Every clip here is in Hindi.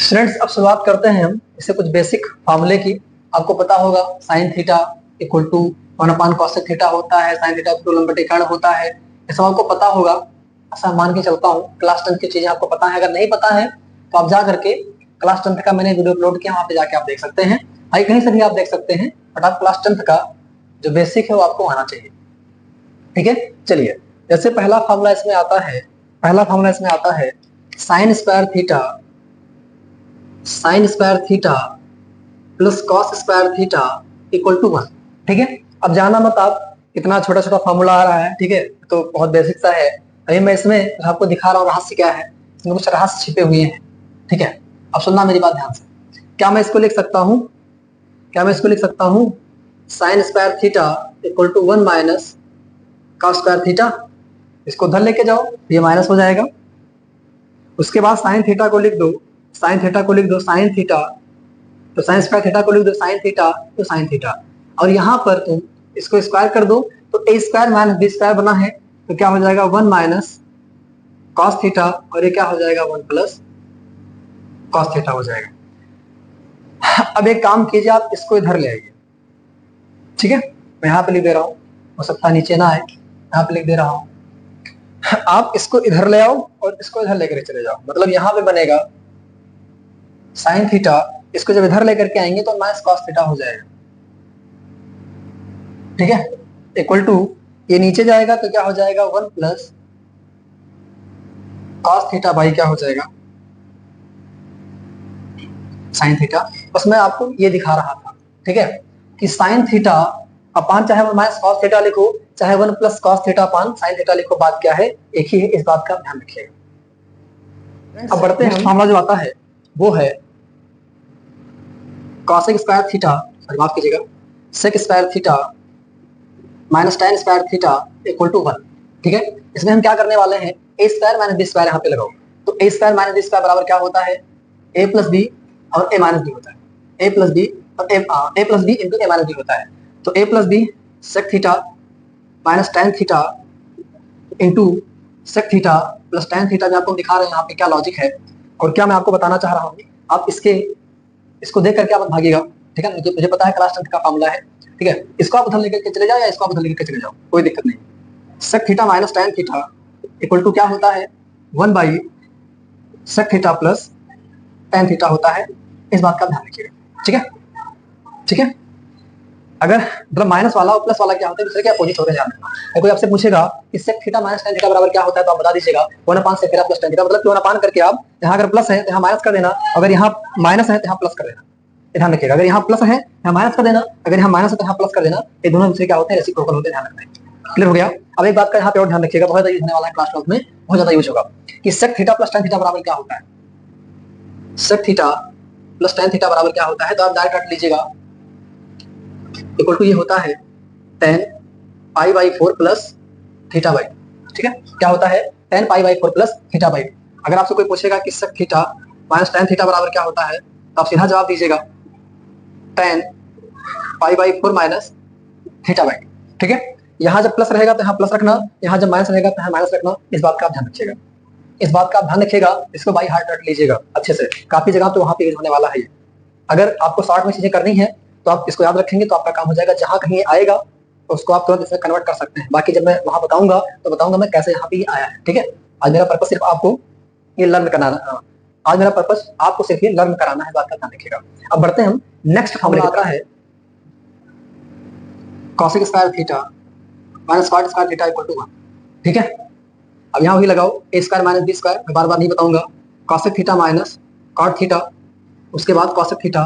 स्टूडेंट्स अब शुरुआत करते हैं हम इससे कुछ बेसिक फार्मूले की। आपको पता होगा sine theta equal to 1 cosec theta होता है, साइन थीटा इक्वल लंबे कर्ण होता है। ये सब आपको पता होगा, ऐसा मान के चलता हूँ। क्लास 10 की चीजें आपको पता है, अगर नहीं पता है तो आप जा करके क्लास 10 का मैंने वीडियो अपलोड किया, वहां पे जाके आप देख सकते हैं। भाई कहीं से भी आप देख सकते हैं, बट आप क्लास 10 का जो बेसिक है वो आपको आना चाहिए। ठीक है, चलिए। जैसे पहला फार्मूला इसमें आता है sine square theta plus cos square theta equal to 1। ठीक है, अब जाना मत आप, इतना छोटा छोटा फार्मूला आ रहा है। ठीक है, तो बहुत बेसिक सा है। अभी मैं इसमें आपको दिखा रहा हूँ रहस्य क्या है, इसमें कुछ रहस्य छिपे हुए हैं। ठीक है, अब सुनना मेरी बात ध्यान से। क्या मैं इसको लिख सकता हूँ sine square theta equal to 1 minus cos square theta. इसको उधर लेके जाओ, ये माइनस हो जाएगा। उसके बाद साइन थीटा को लिख दो साइन थीटा, तो साइन स्क्वायर थीटा को लिख दो साइन थीटा, तो साइन थीटा। और यहाँ पर तुम इसको स्क्वायर कर दो तो A square minus B square बना है, तो क्या हो जाएगा 1 माइनस कॉस थीटा, और ये क्या हो जाएगा 1 प्लस कॉस थीटा हो जाएगा। अब एक काम कीजिए, आप इसको इधर ले आइए। ठीक है, मैं यहाँ पे लिख दे रहा हूँ, हो सकता है नीचे ना आए, यहाँ पे लिख दे रहा हूँ। आप इसको इधर ले आओ और इसको इधर लेकर चले जाओ, मतलब यहाँ पे बनेगा साइन थीटा, इसको जब इधर लेकर के आएंगे तो माइनस कॉस थीटा हो जाएगा। ठीक है, इक्वल टू ये नीचे जाएगा तो क्या हो जाएगा 1 प्लस कॉस थीटा बाई क्या हो जाएगा साइन थीटा। बस मैं आपको ये दिखा रहा था, ठीक है, कि साइन थीटा अपान चाहे वो माइनस कॉस थीटा लिखो, चाहे 1 plus cos theta upon sine theta लिखो, बात क्या है, एक ही है। इस बात का ध्यान रखिएगा। अब बढ़ते हैं, मामला जो आता है वो है कॉसेक स्क्वायर थीटा, माफ कीजिएगा, sec square theta minus tan square theta equal to 1। ठीक है, इसमें हम क्या करने वाले हैं, A square minus B square यहाँ पे लगाओ। तो A square minus B square बराबर क्या होता है, ए प्लस बी और ए माइनस बी होता है। ए प्लस बी और A plus B into A minus B होता है। तो A plus B sec theta minus tan theta into sec theta plus tan theta. जो आपको दिखा रहे हैं यहाँ पे क्या लॉजिक है और क्या मैं आपको बताना चाह रहा हूँ, आप इसको देख करके आप भागिएगा। ठीक है, मुझे पता है क्लास 10 का फार्मूला है। ठीक है, इसको आप उधर लेकर के चले जाओ या इसको आप उधर लेकर के चले जाओ, कोई दिक्कत नहीं। Sec theta minus tan theta equal to क्या होता है 1 by sec theta plus tan theta होता है। इस बात का ध्यान रखिएगा। ठीक है, ठीक है। अगर मतलब माइनस वाला और प्लस वाला क्या होता है, दूसरे के अपोजिट होते जाते हैं। अगर कोई आपसे पूछेगा कि sec theta minus tan theta बराबर क्या होता है, तो आप बता दीजिएगा 1/, sec theta plus tan theta. मतलब 1/, करके आप यहाँ अगर प्लस है तो यहाँ माइनस कर देना, अगर यहाँ माइनस है तो यहाँ प्लस कर देना। ध्यान रखिएगा, अगर यहाँ प्लस है यहाँ माइनस कर देना, अगर यहाँ माइनस है तो यहाँ प्लस कर देना। ये दोनों दूसरे क्या होते हैं, रेसिप्रोकल होते हैं, ध्यान रखना है। क्लियर हो गया। अब एक बात का यहाँ पे और ध्यान रखिएगा, बहुत ज्यादा यूज होने वाला है क्लास 12 में, बहुत ज्यादा यूज होगा, कि sec theta plus tan theta बराबर क्या होता है। Sec theta plus tan theta बराबर क्या होता है, तो आप डायरेक्ट रट लीजिएगा, इक्वल टू ये होता है tan pi by 4 plus theta by. ठीक है, क्या होता है tan pi by 4 plus theta by. अगर आपसे कोई पूछेगा कि sec theta minus tan theta बराबर क्या होता है, तो आप सीधा जवाब दीजिएगा tan pi by 4 minus theta by. ठीक है, यहाँ जब प्लस रहेगा तो यहाँ प्लस रखना, यहाँ जब माइनस रहेगा तो यहाँ माइनस रखना। इस बात का आप ध्यान रखिएगा, इस बात का आप ध्यान रखिएगा। इसको बाई हार्ट रट लीजिएगा अच्छे से, काफी जगह तो वहां पे यूज होने वाला है। अगर आपको शॉर्ट में चीजें करनी है तो आप इसको याद रखेंगे तो आपका काम हो जाएगा। जहां कहीं आएगा तो उसको आप तुरंत इसमें कन्वर्ट कर सकते हैं। बाकी जब मैं वहां बताऊंगा तो बताऊंगा मैं कैसे यहाँ पे आया है। ठीक है, आज मेरा पर्पस सिर्फ आपको ये लर्न कराना, आज मेरा पर्पस आपको सिर्फ ये लर्न कराना है, बात का ध्यान रखिएगा। अब बढ़ते हैं हम नेक्स्ट फार्मूला आता है cosec square theta minus cot square theta equal to 1। ठीक है, अब यहाँ वही लगाओ A square minus B square, मैं बार बार नहीं बताऊंगा। Cosec theta minus cot theta, उसके बाद cosec theta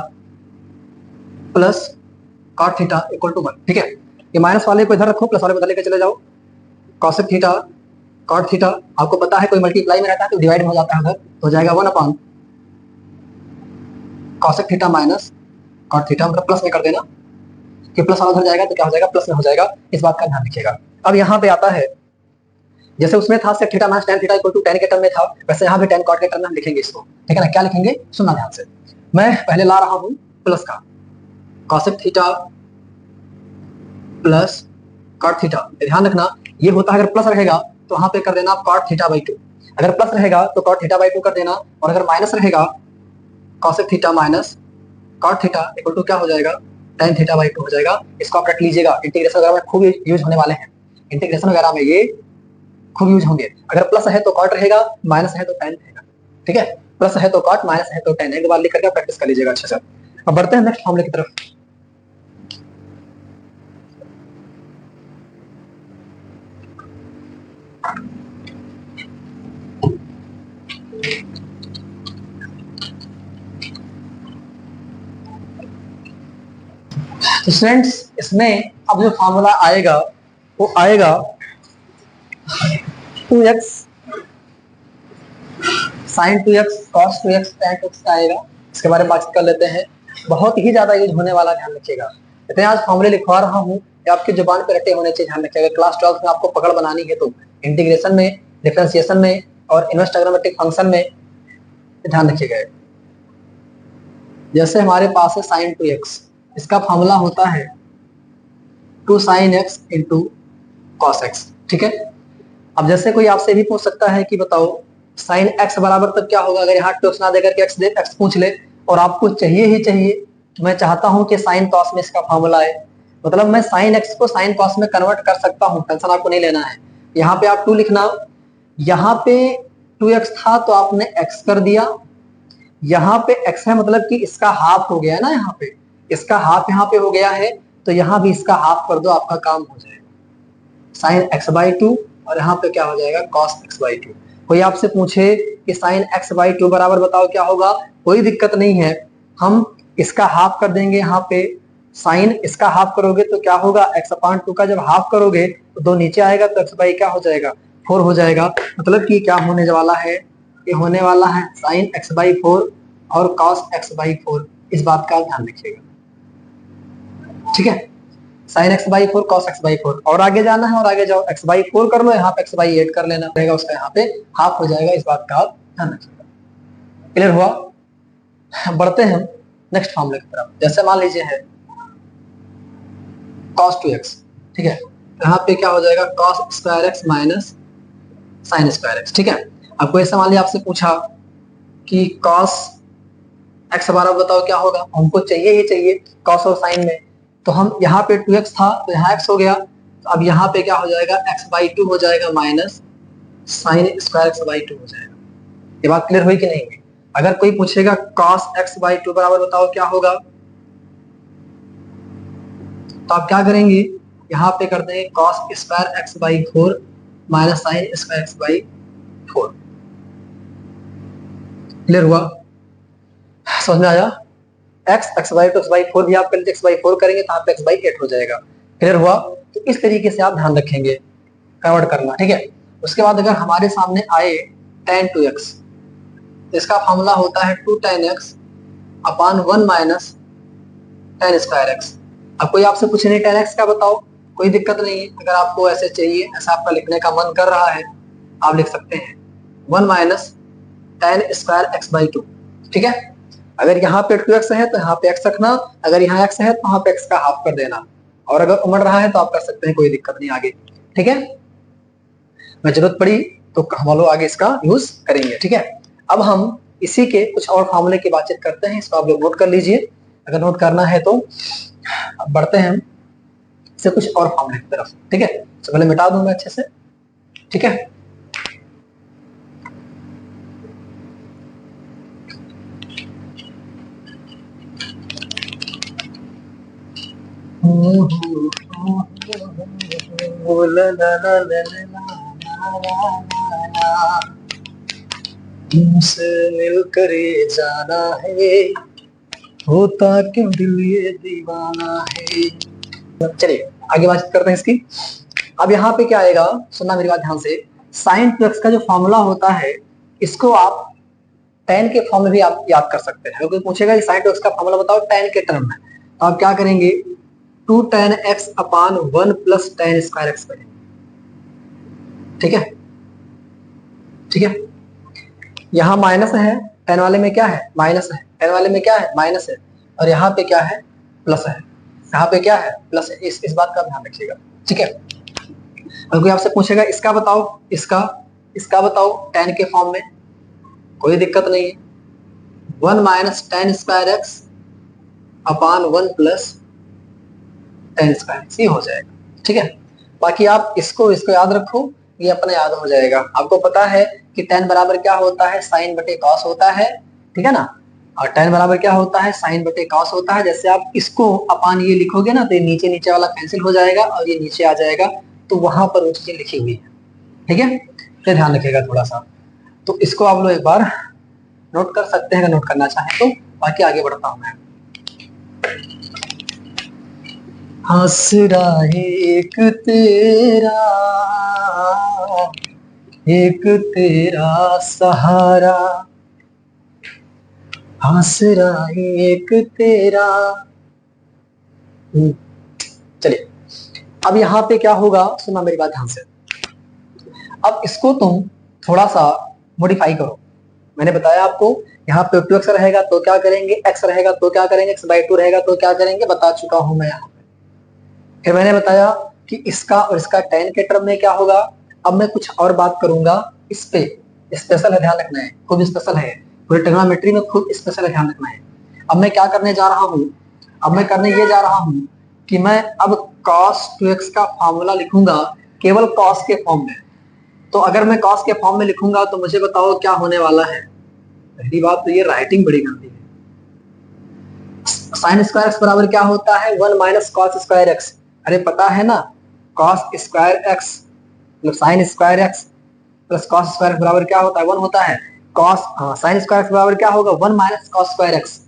plus cot theta equal to 1। ठीक है, ये माइनस वाले को इधर रखो, प्लस वाले को इधर लेकर चले जाओ। कॉसेक थीटा कॉट थीटा, आपको पता है कोई मल्टीप्लाई में रहता है तो डिवाइड हो जाता है, उधर हो जाएगा 1/, cosec theta minus cot theta, मतलब प्लस में कर देना कि प्लस वाला उधर जाएगा तो क्या हो जाएगा, प्लस में हो जाएगा। इस बात का ध्यान रखिएगा। अब यहाँ पे आता है, जैसे उसमें था sec theta minus tan theta equal to tan के टर्म में था, वैसे यहाँ पे tan कॉट के टर्म में हम लिखेंगे इसको। ठीक है ना, क्या लिखेंगे सुनना ध्यान से। मैं पहले ला रहा हूँ प्लस का, cosec theta plus cot theta. ध्यान रखना ये होता है, अगर प्लस रहेगा तो वहां पे कर देना कॉट थीटा बाई 2, अगर प्लस रहेगा तो कॉट थीटा बाई 2 कर देना, और अगर माइनस रहेगा cosec theta minus cot theta equal to क्या हो जाएगा, tan थीटा बाई 2 हो जाएगा। इसको आप रट लीजिएगा, इंटीग्रेशन वगैरह में खूब यूज होने वाले हैं, इंटीग्रेशन वगैरह में ये खूब यूज होंगे। अगर प्लस है तो कॉट रहेगा, माइनस है तो tan रहेगा, ठीक है। प्लस है तो कॉट, माइनस है तो tan, एक बार लिख करके प्रैक्टिस कर लीजिएगा अच्छे से। अब बढ़ते हैं नेक्स्ट फॉर्मूले की तरफ। तो स्टूडेंट्स इसमें अब जो फॉर्मूला आएगा वो आएगा 2x sin 2x cos 2x tan 2x का आएगा। इसके बारे में बात कर लेते हैं, बहुत ही ज्यादा यूज होने वाला, ध्यान रखिएगा। इतने आज फॉर्मूले लिखवा रहा हूँ कि आपकी जुबान पे रटे होने चाहिए, ध्यान रखिएगा। क्लास 12 में आपको पकड़ बनानी है तो इंटीग्रेशन में, डिफरेंशिएशन में और इनवर्स ट्रायगोनोमेट्रिक फंक्शन में ध्यान रखिएगा। जैसे हमारे पास है sin 2x, इसका फॉर्मूला होता है 2 sin x into cos x, ठीक है। अब जैसे कोई आपसे भी पूछ सकता है कि बताओ sin x बराबर तब क्या होगा, अगर यहाँ 2x ना देकर के x पूछ ले और आपको चाहिए ही चाहिए, तो मैं चाहता हूं कि sin cos में इसका फॉर्मूला है, मतलब मैं sin x को sin cos में कन्वर्ट कर सकता हूं, टेंशन आपको नहीं लेना है। यहाँ पे आप 2 लिखना, यहाँ पे 2x था तो आपने x कर दिया, यहाँ पे x है मतलब कि इसका हाफ हो गया है ना, यहाँ पे इसका हाफ यहाँ पे हो गया है, तो यहाँ भी इसका हाफ कर दो, आपका काम हो जाएगा sin x/2 और यहाँ पे क्या हो जाएगा cos x/2। कोई आपसे पूछे कि sin x/2 बराबर बताओ क्या होगा, कोई दिक्कत नहीं है, हम इसका हाफ कर देंगे, यहाँ पे sin इसका हाफ करोगे तो क्या होगा x/2 का जब हाफ करोगे तो 2 नीचे आएगा तो x/ क्या हो जाएगा 4 हो जाएगा। मतलब कि क्या होने वाला है, ये होने वाला है sin x/4 और cos x/4, इस बात का ध्यान रखिएगा, ठीक है। sin x/4 cos x/4, और आगे जाना है और आगे जाओ, x/4 कर लो, यहाँ पे x/8 कर लेना रहेगा, उसका यहाँ पे हाफ हो जाएगा, इस बात का आप ध्यान रखिएगा। क्लियर हुआ? बढ़ते हैं नेक्स्ट फॉर्मूले की तरफ। जैसे मान लीजिए है cos 2x, ठीक है, यहाँ पे क्या हो जाएगा cos square x minus sin square x, ठीक है। अब कोई सवाल आपसे पूछा कि cos x हमारा बताओ क्या होगा, हमको चाहिए ही चाहिए cos और sin में, तो हम यहाँ पे 2x था तो यहाँ x हो गया, तो अब यहाँ पे क्या हो जाएगा x/2 हो जाएगा माइनस sin स्क्वायर x/2 हो जाएगा। ये बात क्लियर हुई कि नहीं हुई? अगर कोई पूछेगा cos x/2 बराबर बताओ क्या होगा, तो आप क्या करेंगे, यहाँ पे कर देंगे cos square x/4 minus sin square x/4। Clear हुआ? समझ में आया? x/4 भी आप x/4 करेंगे तो यहाँ पे x/8 हो जाएगा। क्लियर हुआ? तो इस तरीके से आप ध्यान रखेंगे कन्वर्ट करना, ठीक है। उसके बाद अगर हमारे सामने आए tan 2x, इसका फॉर्मूला होता है 2 tan x upon 1 minus tan square x। अब कोई आपसे पूछे नहीं tan x का बताओ, कोई दिक्कत नहीं है, अगर आपको ऐसे चाहिए, ऐसा आपका लिखने का मन कर रहा है, आप लिख सकते हैं 1 माइनस tan स्क्वायर x/2, ठीक है। अगर यहाँ पे 2x है तो यहाँ पे x रखना, अगर यहाँ x है तो वहां पे x का हाफ कर देना, और अगर उमड़ रहा है तो आप कर सकते हैं, कोई दिक्कत नहीं आगे, ठीक है। मैं जरूरत पड़ी तो हम लोग आगे इसका यूज करेंगे, ठीक है। अब हम इसी के कुछ और फॉर्मूले की बातचीत करते हैं, इसको आप लोग नोट कर लीजिए, अगर नोट करना है तो। बढ़ते हैं से कुछ और फॉर्मूले की तरफ, ठीक है। तो पहले मिटा दूंगा अच्छे से, ठीक है। तुमसे मिलकर ये जाना है, होता क्यों दिल ये दीवाना है। चलिए आगे बात करते हैं इसकी। अब यहाँ पे क्या आएगा, सुनना मेरी बात ध्यान से। sin 2x का जो फॉर्मूला होता है, इसको आप tan के फॉर्म में भी आप याद कर सकते हैं। अगर कोई पूछेगा कि sin 2x का फॉर्मूला बताओ tan के टर्म में, तो आप क्या करेंगे 2 tan x upon 1 plus tan square x करेंगे, ठीक है, ठीक है। यहाँ माइनस है, tan वाले में क्या है माइनस है, tan वाले में क्या है माइनस है, और यहाँ पे क्या है प्लस है, यहाँ पे क्या है प्लस है, इस बात का ध्यान रखिएगा, ठीक है। और कोई आपसे पूछेगा इसका बताओ, इसका बताओ tan के फॉर्म में, कोई दिक्कत नहीं है, 1 minus ten square x upon 1 plus ten square X, ये हो जाएगा। ठीक है, बाकी आप इसको याद रखो, ये अपने याद हो जाएगा। आपको पता है कि टेन बराबर क्या होता है, साइन बटे कॉस होता है, ठीक है ना। और टेन बराबर क्या होता है, साइन बटे कॉस होता है। जैसे आप इसको अपान ये लिखोगे ना, तो ये नीचे नीचे वाला कैंसिल हो जाएगा और ये नीचे आ जाएगा, तो वहां पर वो चीजें लिखी हुई है। ठीक है, ये ध्यान रखिएगा थोड़ा सा। तो इसको आप लोग एक बार नोट कर सकते हैं अगर नोट करना चाहें तो। बाकी आगे बढ़ता हूं मैं। आसरा एक तेरा, एक तेरा सहारा, आसरा एक तेरा। चलिए, अब यहाँ पे क्या होगा, सुना मेरी बात ध्यान से। अब इसको तुम थोड़ा सा मॉडिफाई करो। मैंने बताया आपको, यहाँ पे 2x रहेगा तो क्या करेंगे, x रहेगा तो क्या करेंगे, x/2 रहेगा तो क्या करेंगे, बता चुका हूं मैं यहाँ पे। फिर मैंने बताया कि इसका और इसका tan के टर्म में क्या होगा। अब मैं कुछ और बात करूंगा इस पे, स्पेशल है, ध्यान रखना है, खूब स्पेशल है, पूरी ट्रिग्नोमेट्री में खूब स्पेशल है, ध्यान रखना है। अब मैं क्या करने जा रहा हूँ, अब मैं करने ये जा रहा हूँ कि मैं अब cos 2x का फॉर्मूला लिखूंगा केवल cos के फॉर्म में। तो अगर मैं cos के फॉर्म में लिखूंगा तो मुझे बताओ क्या होने वाला है। पहली बात तो ये राइटिंग बड़ी गंदी है। साइन स्क्वायर एक्स बराबर क्या होता है, 1 माइनस कॉस स्क्वायर एक्स। अरे पता है ना, कॉस स्क्वायर एक्स मतलब sine square x plus cos square बराबर क्या होता है, 1 होता है। कॉस साइन स्क्वायर एक्स बराबर क्या होगा, 1 माइनस कॉस स्क्वायर एक्स।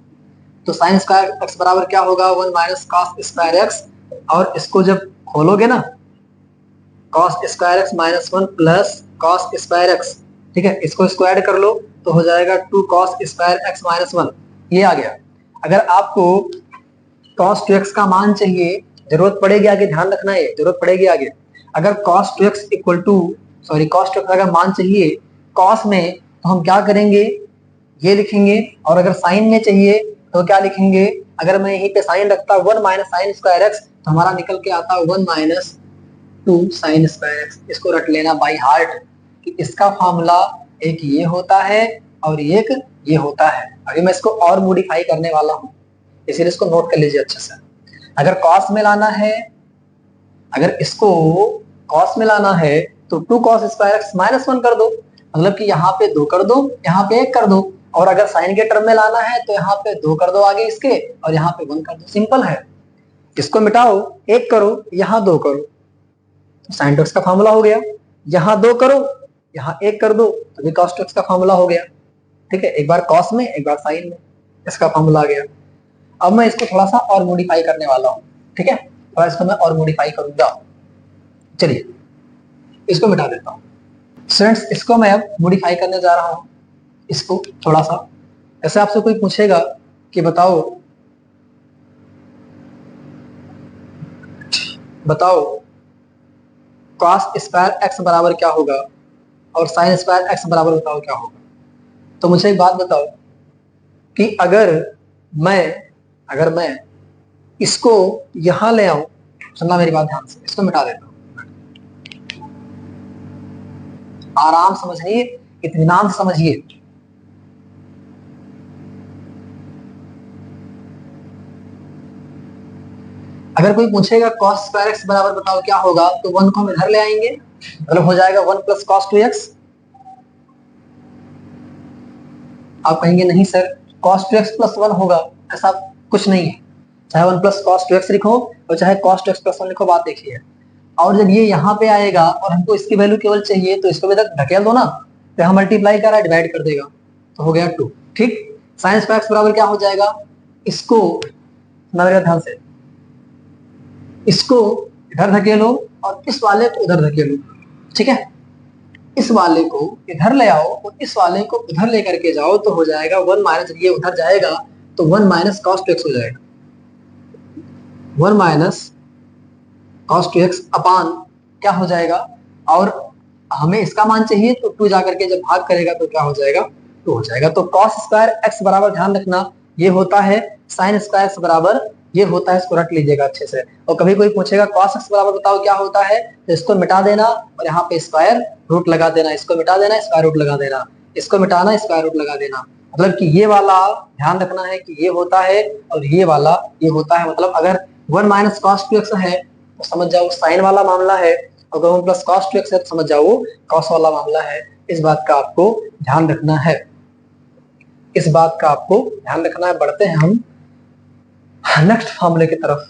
तो साइन स्क्वायर एक्स बराबर क्या होगा, 1 माइनस कॉस स्क्वायर एक्स। और इसको जब खोलोगे ना, cos square x minus 1 plus cos square x, ठीक है, इसको स्क्वायर कर लो तो हो जाएगा 2 कॉस स्क्वायर एक्स माइनस 1, ये आ गया। अगर आपको cos 2x का मान चाहिए, जरूरत पड़ेगी आगे, ध्यान रखना है, जरूरत पड़ेगी आगे। अगर cos 2x equal to cos 2x अगर मान चाहिए cos में, तो हम क्या करेंगे, ये लिखेंगे। और अगर साइन में चाहिए तो क्या लिखेंगे, अगर मैं यहीं पे साइन रखता 1 माइनस साइन स्क्वायर एक्स, तो हमारा निकल के आता 1 माइनस 2 साइन स्क्वायर एक्स। इसको रट लेना बाई हार्ट कि इसका फॉर्मूला एक ये होता है और एक ये होता है। अभी मैं इसको और मॉडिफाई करने वाला हूँ, इसीलिए इसको नोट कर लीजिए अच्छे से। अगर कॉस में लाना है, अगर इसको कॉस में लाना है तो 2 कॉस स्क्वायर एक्स माइनस 1 कर दो, मतलब कि यहाँ पे 2 कर दो, यहाँ पे 1 कर दो। और अगर साइन के टर्म में लाना है तो यहाँ पे 2 कर दो आगे इसके, और यहाँ पे 1 कर दो, सिंपल है। इसको मिटाओ, 1 करो, यहाँ 2 करो, तो साइन टू एक्स का फॉर्मूला हो गया। यहाँ 2 करो, यहाँ 1 कर दो, तो भी कॉस टू एक्स का फॉर्मूला हो गया। ठीक है, एक बार कॉस में एक बार साइन में, इसका फॉर्मूला आ गया। अब मैं इसको थोड़ा सा और मॉडिफाई करने वाला हूँ, ठीक है, और इसको मैं और मॉडिफाई करूंगा। चलिए इसको मिटा देता हूँ स्टूडेंट्स, इसको मैं अब मॉडिफाई करने जा रहा हूँ, इसको थोड़ा सा। ऐसे आपसे कोई पूछेगा कि बताओ cos स्क्वायर एक्स बराबर क्या होगा और साइन स्क्वायर एक्स बराबर बताओ क्या होगा। तो मुझे एक बात बताओ कि अगर मैं इसको यहां ले आऊं, सुनना मेरी बात ध्यान से, इसको मिटा देता हूं, आराम समझिए, इत्मीनान से समझिए। अगर कोई पूछेगा cos स्क्वायर एक्स बराबर बताओ क्या होगा, तो 1 को हम इधर ले आएंगे, मतलब हो जाएगा 1 प्लस कॉस 2x। आप कहेंगे नहीं सर cos 2x प्लस 1 होगा, ऐसा कुछ नहीं है, चाहे 1 प्लस कॉस 2x लिखो और चाहे cos 2x प्लस 1 लिखो, बात देखिए। और जब ये यहाँ पे आएगा और हमको इसकी वैल्यू केवल चाहिए, तो इसको भी तक ढकेल दो ना, तो यहाँ मल्टीप्लाई कर रहा है, डिवाइड कर देगा, तो हो गया 2। ठीक, साइन स्क्वायर एक्स बराबर क्या हो जाएगा, इसको ध्यान से, इसको इधर धकेलो और इस वाले को उधर धकेलो, ठीक है, इस वाले को इधर ले आओ और इस वाले को उधर लेकर के जाओ, तो हो जाएगा 1 माइनस, ये उधर जाएगा तो 1 माइनस कॉस 2x हो जाएगा, 1 माइनस कॉस 2x अपान क्या हो जाएगा, और हमें इसका मान चाहिए तो 2 जाकर के जब भाग करेगा तो क्या हो जाएगा, 2 हो जाएगा। तो कॉस स्क्वायर एक्स बराबर ध्यान रखना ये होता है साइन स्क्वायर एक्स बराबर, ये होता है, इसको रट लीजिएगा अच्छे से। और कभी कोई पूछेगा cos x बराबर बताओ क्या होता है, तो इसको मिटा देना और यहाँ पे स्क्वायर रूट लगा देना, इसको मिटा देना, स्क्वायर रूट लगा देना, इसको मिटाना, स्क्वायर रूट लगा देना, मतलब कि ये वाला ध्यान रखना है कि ये होता है और ये वाला ये होता है। मतलब अगर 1 माइनस कॉस 2x है तो समझ जाओ साइन वाला मामला है, अगर 1 प्लस कॉस 2x है तो समझ जाओ कॉस वाला मामला है। इस बात का आपको ध्यान रखना है, इस बात का आपको ध्यान रखना है। बढ़ते हैं हम नेक्स्ट फॉर्मूले की तरफ।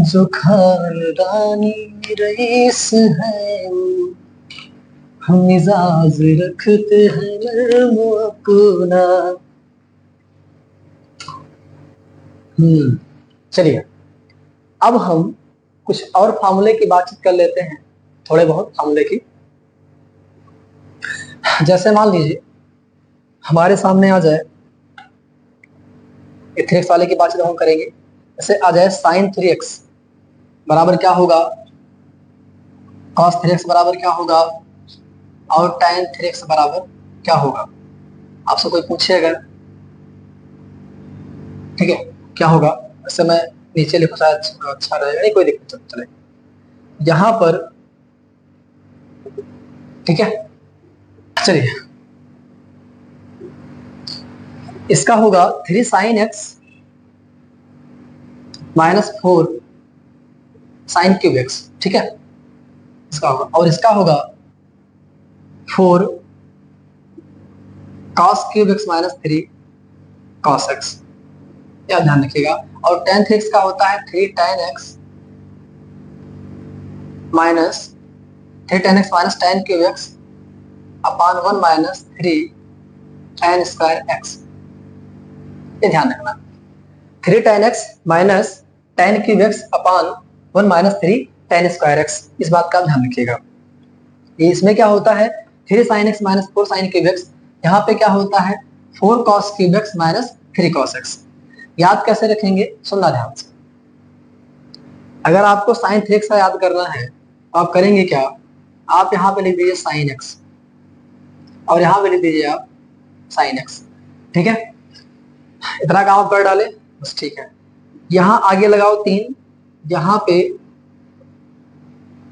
जो खानदानी रईस है हम मिजाज रखते हैं नर्म अपना। चलिए अब हम कुछ और फार्मूले की बातचीत कर लेते हैं, थोड़े बहुत फार्मूले की। जैसे मान लीजिए हमारे सामने आ जाए, 3x वाले की बातचीत हम करेंगे। जैसे आ जाए साइन 3x बराबर क्या होगा, cos 3x बराबर क्या होगा और tan 3x बराबर क्या होगा। आपसे कोई पूछे अगर, ठीक है, क्या होगा, वैसे मैं नीचे लिखूं शायद अच्छा रहेगा, नहीं कोई दिक्कत चले यहां पर, ठीक है। चलिए इसका होगा 3 sine X minus 4 sign cube x, ठीक है, इसका होगा। और इसका होगा 4 cos cube x minus 3 cos x, या ध्यान रखिएगा। और tan 3x का होता है 3 tan x minus 3 tan x minus tan cube X upon 1 minus 3 tan square X. ये ध्यान रखना, 3 tan x minus tan cube X upon 1 minus 3 tan square X, इस बात का ध्यान रखिएगा। ये इसमें क्या होता है 3 sin x minus 4 sin cube x, यहाँ पे क्या होता है 4 cos cube x minus 3 cos x. याद कैसे रखेंगे सुनना ध्यान से। अगर आपको साइन 3x का याद करना है तो आप करेंगे क्या, आप यहाँ पे लिख दीजिए साइन x और यहाँ पे लिख दीजिए आप साइन x, ठीक है। इतना काम आप कर डाले बस, ठीक है। यहाँ आगे लगाओ 3, यहाँ पे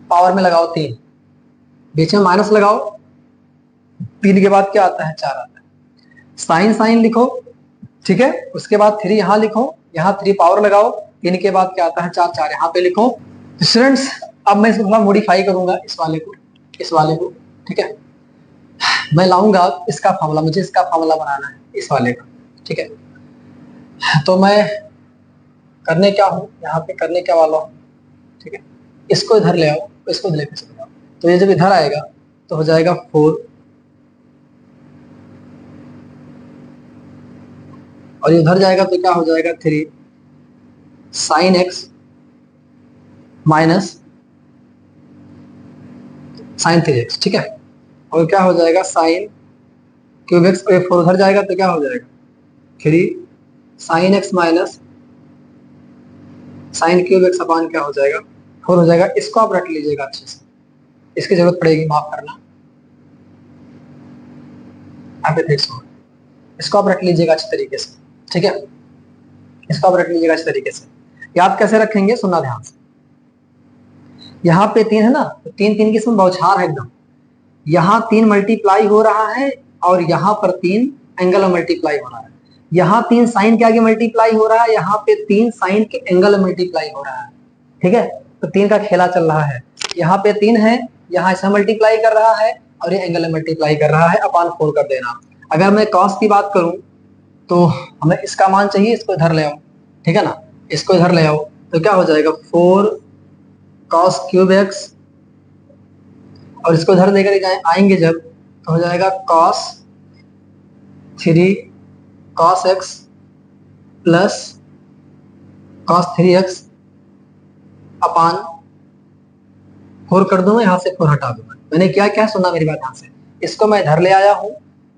पावर में लगाओ 3, बीच में माइनस लगाओ, 3 के बाद क्या आता है 4 आता है। साइन साइन लिखो, ठीक है, उसके बाद 3 यहाँ लिखो, यहाँ 3 पावर लगाओ, 3 के बाद क्या आता है 4, 4 यहाँ पे लिखो। स्टूडेंट्स अब मैं इसको थोड़ा मॉडिफाई करूंगा, इस वाले को, ठीक है। मैं लाऊंगा इसका फार्मूला, मुझे इसका फार्मूला बनाना है इस वाले का, ठीक है। तो मैं करने क्या हूँ यहाँ पे, करने क्या वाला हूँ, ठीक है। इसको इधर ले आओ, इसको इधर लेकर चले जाओ, तो ये जब इधर आएगा तो हो जाएगा 4 और इधर जाएगा तो क्या हो जाएगा 3 sine X minus sign 3x, ठीक है। और क्या हो जाएगा साइन क्यूब एक्स, 4 उधर जाएगा तो क्या हो जाएगा 3 sine X minus sine cube X upon क्या हो जाएगा 4 हो जाएगा। इसको आप रख लीजिएगा अच्छे से, इसकी जरूरत पड़ेगी, माफ करना, यहाँ पे इसको आप रख लीजिएगा अच्छे तरीके से, ठीक है। इसको आप रख लीजिएगा अच्छे तरीके से। याद कैसे रखेंगे सुनना ध्यान से। यहाँ पे 3 है ना, तो 3 3 की इसमें बौछार है एकदम। यहाँ 3 मल्टीप्लाई हो रहा है और यहाँ पर 3 एंगल में मल्टीप्लाई हो रहा है। यहाँ 3 साइन के आगे मल्टीप्लाई हो रहा है, यहाँ पे 3 साइन के एंगल में मल्टीप्लाई हो रहा है, ठीक है। तो 3 का खेला चल रहा है, यहाँ पे 3 है, यहाँ इसमें मल्टीप्लाई कर रहा है और ये एंगल में मल्टीप्लाई कर रहा है, अपान 4 कर देना। अगर मैं कॉस की बात करूं तो हमें इसका मान चाहिए, इसको इधर ले आओ, ठीक है ना, इसको इधर ले आओ तो क्या हो जाएगा 4 cos क्यूब एक्स और इसको इधर लेकर आएंगे जब तो हो जाएगा cos 3 cos x plus cos 3x अपान 4 कर दूंगा, यहाँ से 4 हटा दूंगा। मैंने क्या क्या सुना मेरी बात ध्यान से। इसको मैं इधर ले आया हूं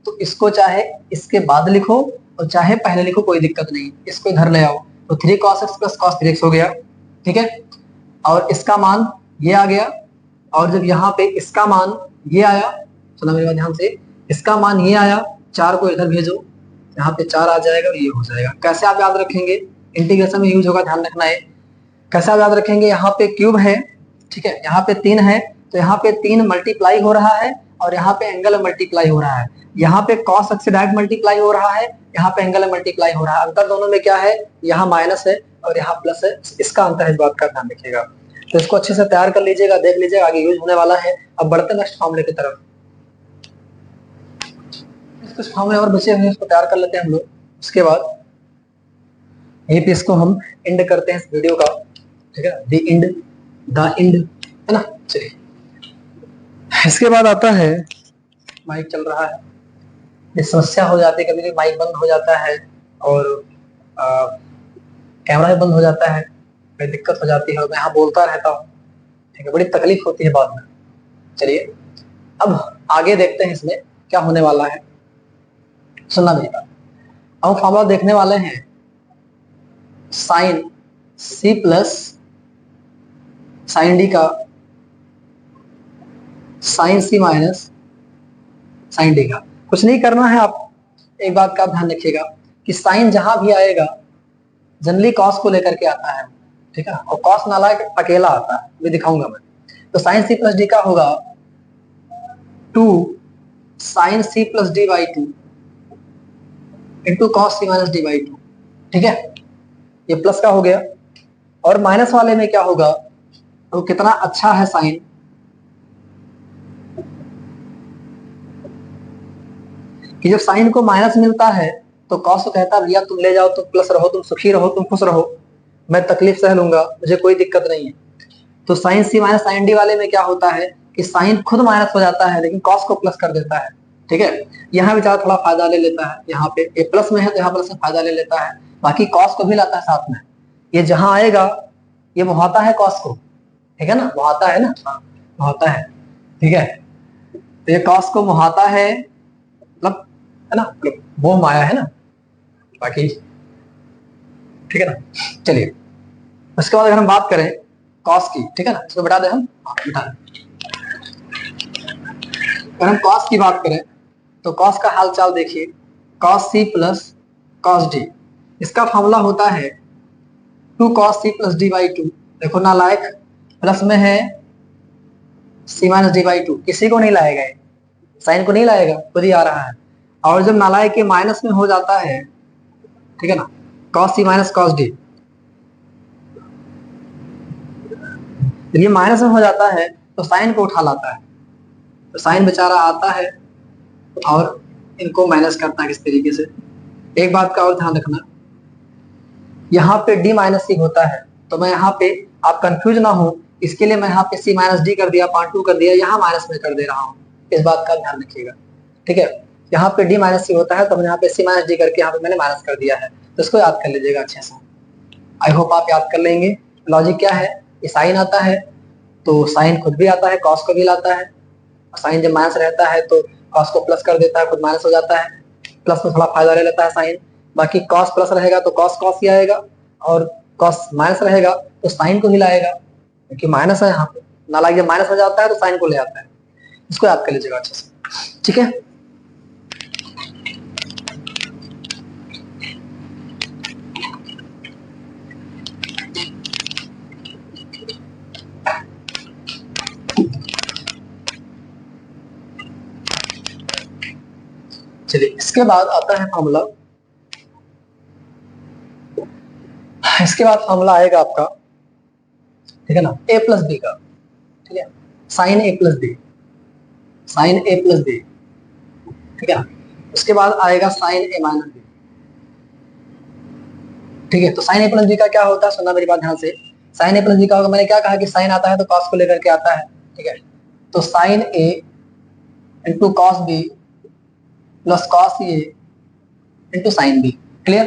तो इसको चाहे इसके बाद लिखो और चाहे पहले लिखो, कोई दिक्कत नहीं। इसको इधर ले आओ तो 3 cos x plus cos 3x हो गया, ठीक है। और इसका मान ये आ गया और जब यहाँ पे इसका मान ये आया, सुना मेरी बात ध्यान से, इसका मान ये आया, 4 को इधर भेजो, यहाँ पे 4 आ जाएगा और ये हो जाएगा। कैसे आप याद रखेंगे, इंटीग्रेशन में यूज होगा, ध्यान रखना है। कैसा याद रखेंगे, यहाँ पे क्यूब है, ठीक है, यहाँ पे 3 है, तो यहाँ पे 3 मल्टीप्लाई हो रहा है और यहाँ पे एंगल मल्टीप्लाई हो रहा है। यहाँ पे कॉस एक्स से डायरेक्ट मल्टीप्लाई हो रहा है, यहाँ पे एंगल मल्टीप्लाई हो रहा है। अंतर दोनों में क्या है, यहाँ माइनस है और यहाँ प्लस है, इसका अंतर है, इस बात का ध्यान रखिएगा। तो इसको अच्छे से तैयार कर लीजिएगा, देख लीजिएगा, आगे यूज होने वाला है। अब बढ़ते नेक्स्ट फॉर्मूले की तरफ। कुछ फॉर्मूले और बचे हुए इसको तैयार कर लेते हैं हम लोग, उसके बाद यहीं पे इसको हम एंड करते हैं इस वीडियो का, ठीक है, द एंड है ना। चलिए, इसके बाद आता है, माइक चल रहा है, ये समस्या हो जाती है, कभी कभी माइक बंद हो जाता है और कैमरा भी बंद हो जाता है, कोई दिक्कत हो जाती है और मैं यहाँ बोलता रहता हूँ, ठीक है, बड़ी तकलीफ होती है बाद में। चलिए अब आगे देखते हैं इसमें क्या होने वाला है, सुनना मेरी बात। अब फॉर्मूला देखने वाले हैं sine C plus sine D का sine C minus sine D का। कुछ नहीं करना है, आप एक बात का ध्यान रखिएगा कि साइन जहां भी आएगा जनरली कॉस को लेकर के आता है, ठीक है, और कॉस नाला अकेला आता है, मैं दिखाऊंगा मैं। तो साइन सी प्लस डी का होगा 2 sine C plus D by 2 into cos C minus D by 2, ठीक है, ये प्लस का हो गया। और माइनस वाले में क्या होगा, तो कितना अच्छा है साइन, कि जब साइन को माइनस मिलता है तो कॉस को कहता है भैया तुम ले जाओ, तुम प्लस रहो, तुम सुखी रहो, तुम खुश रहो, मैं तकलीफ सह लूंगा, मुझे कोई दिक्कत नहीं है। तो sign C minus sine D वाले में क्या होता है कि साइन खुद माइनस हो जाता है लेकिन कॉस को प्लस कर देता है, ठीक है। यहाँ बेचारा थोड़ा फायदा ले लेता है, यहाँ पे ये प्लस में है तो यहाँ प्लस में फायदा ले लेता है, बाकी कॉस को भी लाता है साथ में। ये जहां आएगा ये मुहाता है कॉस को, ठीक है ना, मुहाता है ना, हाँ मुहाता है, ठीक है। तो ये कॉस को मुहाता है, मतलब है ना, वो माया है ना, बाकी ठीक है ना। चलिए उसके बाद अगर हम बात करें कॉस की, ठीक है ना, इसको बिठा दें हम, बिठा दें। अगर हम कॉस की बात करें तो कॉस का हाल चाल देखिए, cos C plus cos D, इसका फॉर्मूला होता है 2 cos C plus D by 2। देखो नालायक प्लस में है सी माइनस डी बाई 2, किसी को नहीं लाएगा, ये साइन को नहीं लाएगा, खुद ही आ रहा है। और जब नालायक के माइनस में हो जाता है, ठीक है ना, cos C minus cos D, ये माइनस में हो जाता है तो साइन को उठा लाता है, तो साइन बेचारा आता है और इनको माइनस करता है किस तरीके से। एक बात का और ध्यान रखना, यहाँ पे डी माइनस सी होता है, तो मैं यहाँ पे, आप कंफ्यूज ना हो इसके लिए मैं यहाँ पे सी माइनस डी कर दिया, पार्ट 2 कर दिया, यहाँ माइनस में कर दे रहा हूँ, इस बात का ध्यान रखिएगा, ठीक है। यहाँ पे डी माइनस सी होता है तो मैंने यहाँ पे सी माइनस डी करके यहाँ पे मैंने माइनस कर दिया है, तो इसको याद कर लीजिएगा अच्छे से। आई होप आप याद कर लेंगे। लॉजिक क्या है, ये साइन आता है तो साइन खुद भी आता है, कॉस को भी लाता है, साइन जब माइनस रहता है तो कॉस को प्लस कर देता है, खुद माइनस हो जाता है, प्लस में थोड़ा फायदा ले लेता है साइन। बाकी कॉस प्लस रहेगा तो कॉस कॉस ही आएगा, और कॉस माइनस रहेगा तो साइन को ही लाएगा, क्योंकि माइनस है यहाँ पे, नालायक जब माइनस हो जाता है तो साइन को ले आता है, इसको याद कर लीजिएगा अच्छे से, ठीक है। चलिए इसके बाद आता है फॉर्मूला, इसके बाद फॉर्मूला आएगा आपका, ठीक है ना, ए प्लस बी का, ठीक है, साइन ए प्लस बी, साइन ए प्लस बी, ठीक है। उसके बाद आएगा साइन ए माइनस बी, ठीक है। तो साइन ए प्लस बी का क्या होता है, सुनना मेरी बात ध्यान से। साइन ए प्लस बी का होगा, मैंने क्या कहा कि साइन आता है तो कॉस को लेकर के आता है, ठीक है। तो sine A into cos B plus cos A into sine B, clear.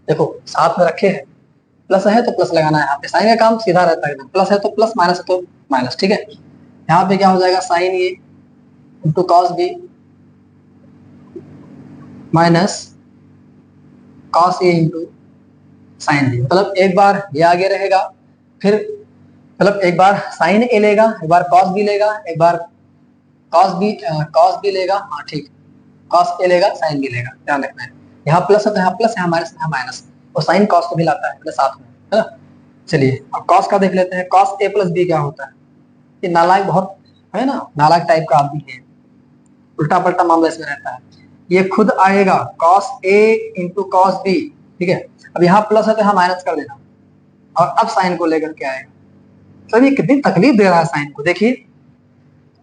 देखो साथ में रखे हैं, प्लस है तो प्लस लगाना है, यहाँ पे साइन का काम सीधा रहता है, प्लस है तो प्लस, माइनस है तो माइनस, ठीक है। यहाँ पे क्या हो जाएगा, sine A into cos B minus cos A into sine B, मतलब एक बार ये आगे रहेगा, फिर मतलब एक बार साइन ए लेगा, एक बार कॉस बी लेगा, एक बार कॉस बी लेगा, हाँ ठीक, कॉस ए लेगा, साइन बी लेगा, ध्यान रखना है। यहाँ प्लस है तो यहाँ प्लस, यहाँ माइनस, यहाँ माइनस, और साइन कॉस को भी लाता है मतलब साथ में, है ना। चलिए अब कॉस का देख लेते हैं, कॉस ए प्लस बी क्या होता है। ये नालायक बहुत है ना, नालायक टाइप का आदमी है, उल्टा पलटा मामला इसमें रहता है। ये खुद आएगा cos A into cos B, ठीक है। अब यहाँ प्लस है तो यहाँ माइनस कर देना, और अब साइन को लेकर के आएगा। सर ये कितनी तकलीफ दे रहा है साइन को, देखिए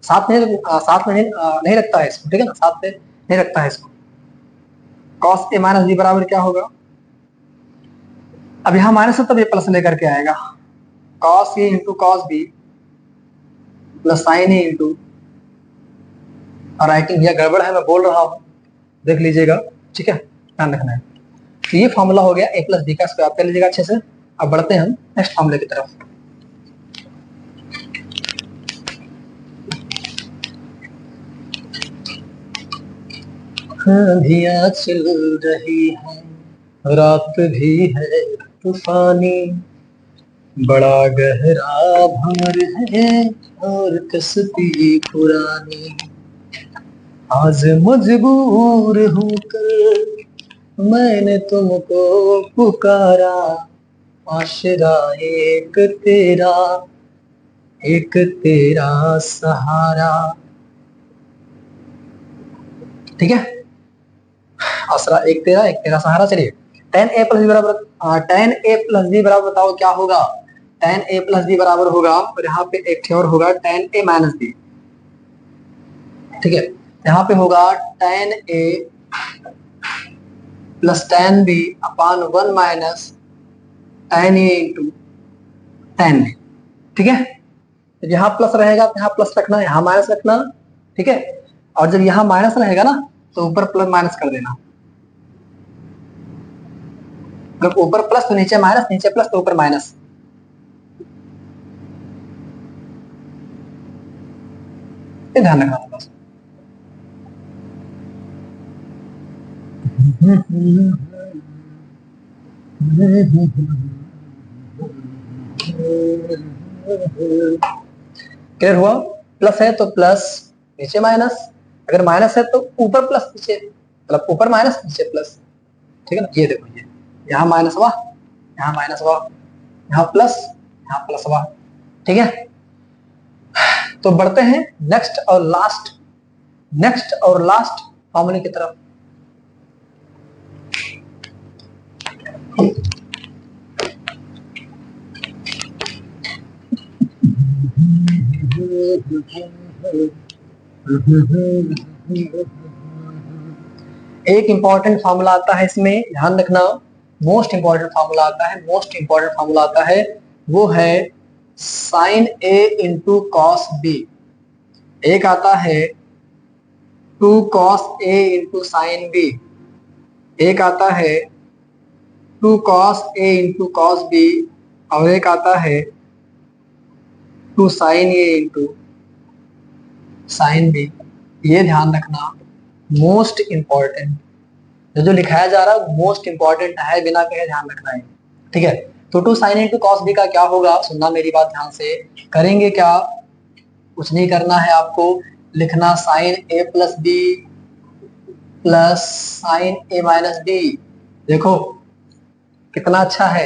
साथ में नहीं रखता है इसको, ठीक है ना, साथ में नहीं रखता है इसको। कॉस ए माइनस बी बराबर क्या होगा, अब यहाँ माइनस है तब ये प्लस लेकर के आएगा, cos A into cos B plus sine A into, और राइटिंग यह गड़बड़ है, मैं बोल रहा हूँ देख लीजिएगा, ठीक है, ध्यान रखना है। तो ये फॉर्मूला हो गया ए प्लस बी का, इसको याद कर लीजिएगा अच्छे से। अब बढ़ते हैं हम नेक्स्ट फॉर्मूले की तरफ। आंधियां चल रही है, रात भी है तूफानी, बड़ा गहरा भंवर है और कश्ती पुरानी, आज मजबूर होकर मैंने तुमको पुकारा, आशरा एक तेरा सहारा, ठीक है, आसरा एक तेरा सहारा। चलिए tan a प्लस बी बराबर बताओ क्या होगा, tan a प्लस बी बराबर होगा, और यहाँ पे एक और होगा tan a माइनस बी, ठीक है, यहाँ पे होगा tan a plus tan b upon 1 minus tan a into tan b, ठीक है। तो यहाँ प्लस रहेगा तो यहाँ प्लस रखना, यहाँ माइनस रखना, ठीक है, और जब यहाँ माइनस रहेगा ना तो ऊपर प्लस माइनस कर देना, अगर ऊपर प्लस तो नीचे माइनस, नीचे प्लस तो ऊपर माइनस। ध्यान रखना बस। क्लियर हुआ, प्लस है तो प्लस नीचे माइनस, अगर माइनस है तो ऊपर प्लस नीचे, मतलब ऊपर माइनस नीचे प्लस, ठीक है ना। ये देखो, ये यहाँ माइनस हुआ, यहाँ माइनस हुआ, यहाँ प्लस हुआ, ठीक है। तो बढ़ते हैं नेक्स्ट और लास्ट फॉर्मूले की तरफ। एक इंपॉर्टेंट फॉर्मूला आता है इसमें, ध्यान रखना, मोस्ट इंपॉर्टेंट फॉर्मूला आता है, वो है sign A into cos B. एक आता है 2 cos A into sine B, एक आता है 2 cos A into cos B, और एक आता है 2 sign A into sine B. ये ध्यान रखना, मोस्ट इंपॉर्टेंट, जो लिखाया जा रहा है मोस्ट इंपॉर्टेंट है, बिना कहे ध्यान रखना है, ठीक है। तो 2 साइन इंटू कॉस बी का क्या होगा, सुनना मेरी बात ध्यान से। करेंगे क्या, कुछ नहीं करना है आपको, लिखना साइन ए प्लस बी प्लस साइन ए माइनस बी। देखो कितना अच्छा है,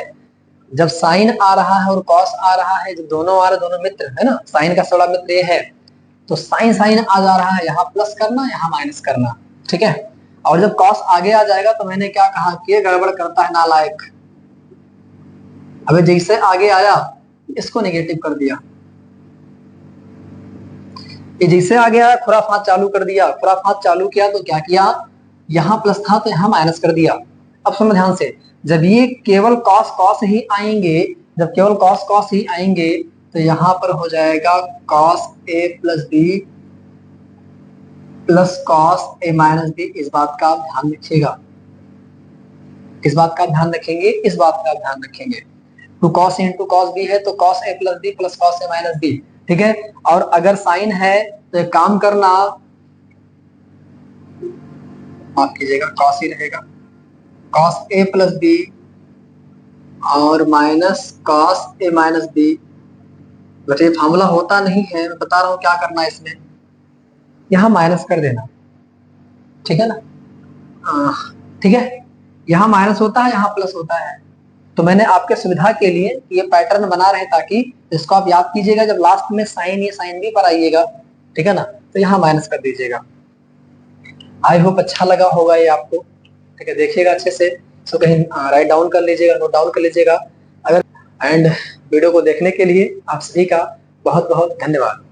जब साइन आ रहा है और कॉस आ रहा है, जब दोनों आ रहे, दोनों मित्र है ना, साइन का बड़ा मित्र ये है, तो साइन साइन आ जा रहा है, यहाँ प्लस करना, यहाँ माइनस करना, ठीक है। और जब कॉस आगे आ जाएगा तो मैंने क्या कहा कि ये गड़बड़ करता है नालायक। अबे जैसे आगे आया इसको नेगेटिव कर दिया, ये जैसे आगे आया खुराफात चालू कर दिया, खुराफात चालू किया तो क्या किया, यहाँ प्लस था तो यहाँ माइनस कर दिया। अब सुनो ध्यान से, जब ये केवल कॉस कॉस ही आएंगे, जब केवल कॉस कॉस ही आएंगे तो यहाँ पर हो जाएगा cos A plus B plus cos A minus B. इस बात का आप ध्यान रखिएगा, किस बात का ध्यान रखेंगे, इस बात का ध्यान रखेंगे। Two cos into cos B है तो cos A plus B plus cos A minus B, ठीक है। और अगर साइन है तो एक काम करना, माफ कीजिएगा कॉस ही रहेगा, कॉस ए प्लस बी और minus cos A minus B. But ये फार्मूला होता नहीं है, मैं बता रहा हूं क्या करना है इसमें, यहां माइनस कर देना, ठीक है ना, ठीक है, यहाँ माइनस होता है, यहाँ प्लस होता है। तो मैंने आपके सुविधा के लिए ये पैटर्न बना रहे ताकि इसको आप याद कीजिएगा, जब लास्ट में साइन या साइन बी पर आइएगा, ठीक है ना, तो यहाँ माइनस कर दीजिएगा। आई होप अच्छा लगा होगा ये आपको, ठीक है। देखिएगा अच्छे से, इसको कहीं राइट डाउन कर लीजिएगा, नोट डाउन कर लीजिएगा। अगर एंड वीडियो को देखने के लिए आप सभी का बहुत बहुत धन्यवाद।